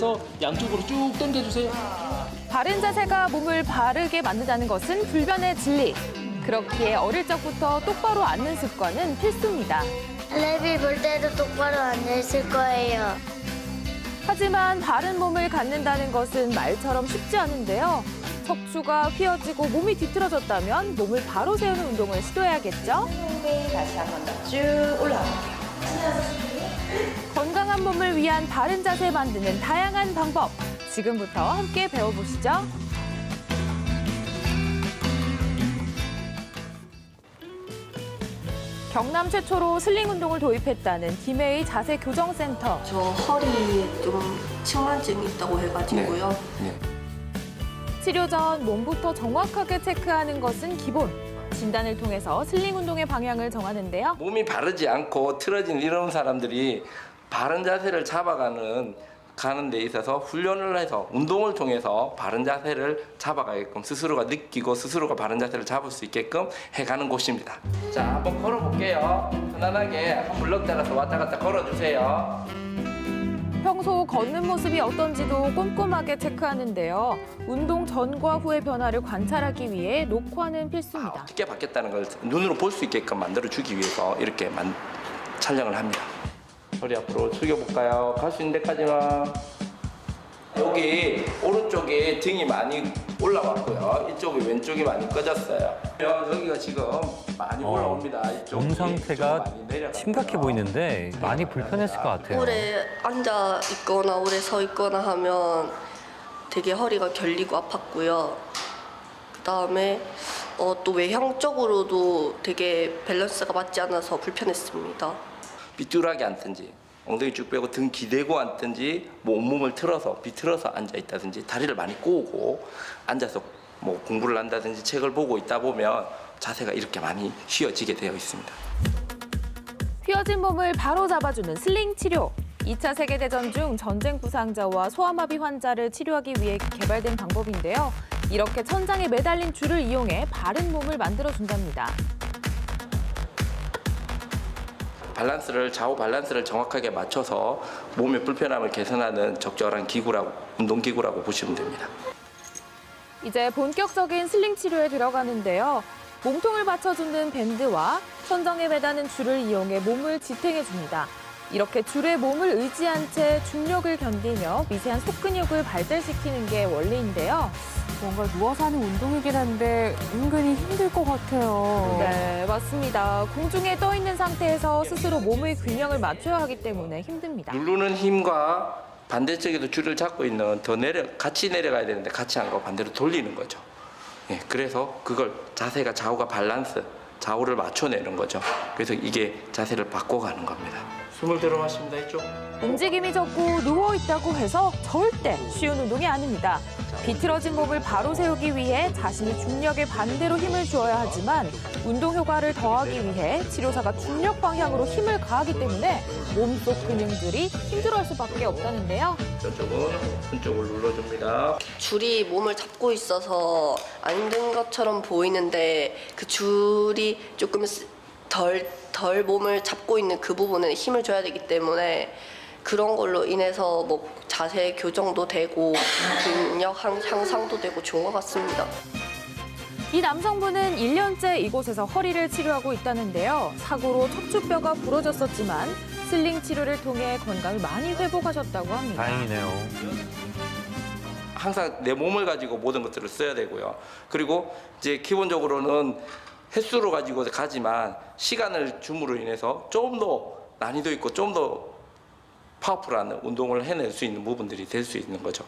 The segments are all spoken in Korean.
그래서 양쪽으로 쭉 당겨주세요. 바른 자세가 몸을 바르게 만든다는 것은 불변의 진리. 그렇기에 어릴 적부터 똑바로 앉는 습관은 필수입니다. 텔레비 볼 때도 똑바로 앉아있을 거예요. 하지만 바른 몸을 갖는다는 것은 말처럼 쉽지 않은데요. 척추가 휘어지고 몸이 뒤틀어졌다면 몸을 바로 세우는 운동을 시도해야겠죠? 다시 한 번 더 쭉 올라갈게요. 건강한 몸을 위한 바른 자세 만드는 다양한 방법. 지금부터 함께 배워보시죠. 경남 최초로 슬링 운동을 도입했다는 김해의 자세 교정센터. 저 허리에 좀 측만증이 있다고 해가지고요. 네. 치료 전 몸부터 정확하게 체크하는 것은 기본. 진단을 통해서 슬링 운동의 방향을 정하는데요. 몸이 바르지 않고 틀어진 이런 사람들이 바른 자세를 가는 데 있어서 훈련을 해서 운동을 통해서 바른 자세를 잡아가게끔 스스로가 느끼고 스스로가 바른 자세를 잡을 수 있게끔 해가는 곳입니다. 자, 한번 걸어볼게요. 편안하게 한 블럭 따라서 왔다 갔다 걸어주세요. 평소 걷는 모습이 어떤지도 꼼꼼하게 체크하는데요. 운동 전과 후의 변화를 관찰하기 위해 녹화는 필수입니다. 어떻게 바뀌었다는 걸 눈으로 볼 수 있게끔 만들어주기 위해서 이렇게 촬영을 합니다. 허리 앞으로 숙여볼까요? 갈 수 있는 데까지만. 여기 오른쪽에 등이 많이 올라왔고요. 이쪽이 왼쪽이 많이 꺼졌어요. 여기가 지금 많이 올라옵니다. 몸 상태가 심각해 보이는데 많이 불편했을 것 같아요. 오래 앉아 있거나 오래 서 있거나 하면 되게 허리가 결리고 아팠고요. 그다음에 또 외형적으로도 되게 밸런스가 맞지 않아서 불편했습니다. 삐뚤하게 앉든지 엉덩이 쭉 빼고 등 기대고 앉든지 뭐 온몸을 틀어서 비틀어서 앉아 있다든지 다리를 많이 꼬고 앉아서 뭐 공부를 한다든지 책을 보고 있다 보면 자세가 이렇게 많이 휘어지게 되어 있습니다. 휘어진 몸을 바로 잡아주는 슬링 치료. 2차 세계대전 중 전쟁 부상자와 소아마비 환자를 치료하기 위해 개발된 방법인데요. 이렇게 천장에 매달린 줄을 이용해 바른 몸을 만들어준답니다. 좌우 밸런스를 정확하게 맞춰서 몸의 불편함을 개선하는 적절한 운동기구라고 보시면 됩니다. 이제 본격적인 슬링 치료에 들어가는데요. 몸통을 받쳐주는 밴드와 천정에 매다는 줄을 이용해 몸을 지탱해줍니다. 이렇게 줄에 몸을 의지한 채 중력을 견디며 미세한 속근육을 발달시키는 게 원리인데요. 뭔가 누워서 하는 운동이긴 한데 은근히 힘들 것 같아요. 네, 맞습니다. 공중에 떠 있는 상태에서 스스로 몸의 균형을 맞춰야 하기 때문에 힘듭니다. 누르는 힘과 반대쪽에도 줄을 잡고 있는 같이 내려가야 되는데 같이 안 가고 반대로 돌리는 거죠. 예, 그래서 그걸 자세가 좌우를 맞춰내는 거죠. 그래서 이게 자세를 바꿔가는 겁니다. 숨을 들어 마십니다. 이쪽. 움직임이 적고 누워있다고 해서 절대 쉬운 운동이 아닙니다. 비틀어진 몸을 바로 세우기 위해 자신의 중력에 반대로 힘을 주어야 하지만 운동 효과를 더하기 위해 치료사가 중력 방향으로 힘을 가하기 때문에 몸속 근육들이 힘들어할 수밖에 없다는데요. 저쪽은 손쪽을 눌러줍니다. 줄이 몸을 잡고 있어서 안 힘든 것처럼 보이는데 그 줄이 조금 덜 몸을 잡고 있는 그 부분에 힘을 줘야 되기 때문에 그런 걸로 인해서 뭐 자세 교정도 되고 근력 향상도 되고 좋은 것 같습니다. 이 남성분은 1년째 이곳에서 허리를 치료하고 있다는데요. 사고로 척추뼈가 부러졌었지만 슬링 치료를 통해 건강을 많이 회복하셨다고 합니다. 다행이네요. 항상 내 몸을 가지고 모든 것들을 써야 되고요. 그리고 이제 기본적으로는 횟수로 가지고 가지만 시간을 줌으로 인해서 좀 더 난이도 있고 좀 더 파워풀한 운동을 해낼 수 있는 부분들이 될 수 있는 거죠.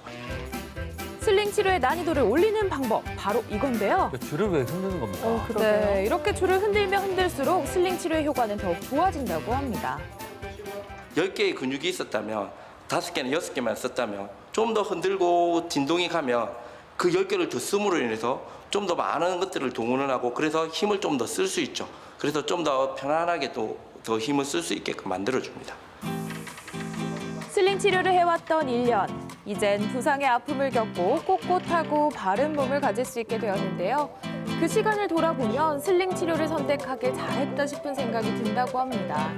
슬링 치료의 난이도를 올리는 방법, 바로 이건데요. 줄을 왜 흔드는 겁니까? 네, 이렇게 줄을 흔들면 흔들수록 슬링 치료의 효과는 더욱 좋아진다고 합니다. 10개의 근육이 있었다면 5개나 6개만 썼다면 좀 더 흔들고 진동이 가면 그 10개를 더 씀으로 인해서 좀 더 많은 것들을 동원을 하고 그래서 힘을 좀 더 쓸 수 있죠. 그래서 좀 더 편안하게 또 더 힘을 쓸 수 있게끔 만들어줍니다. 슬링 치료를 해왔던 1년. 이젠 부상의 아픔을 겪고 꼿꼿하고 바른 몸을 가질 수 있게 되었는데요. 그 시간을 돌아보면 슬링 치료를 선택하길 잘했다 싶은 생각이 든다고 합니다.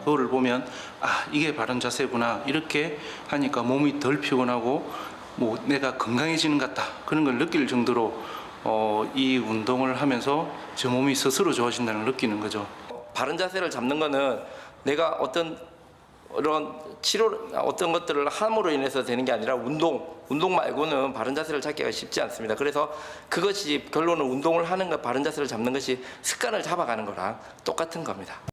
그거를 보면 아, 이게 바른 자세구나. 이렇게 하니까 몸이 덜 피곤하고 뭐 내가 건강해지는 것 같다. 그런 걸 느낄 정도로 이 운동을 하면서 제 몸이 스스로 좋아진다는 걸 느끼는 거죠. 바른 자세를 잡는 거는 내가 어떤 어떤 것들을 함으로 인해서 되는 게 아니라 운동 말고는 바른 자세를 잡기가 쉽지 않습니다. 그래서 그것이 결론은 운동을 하는 것, 바른 자세를 잡는 것이 습관을 잡아가는 거랑 똑같은 겁니다.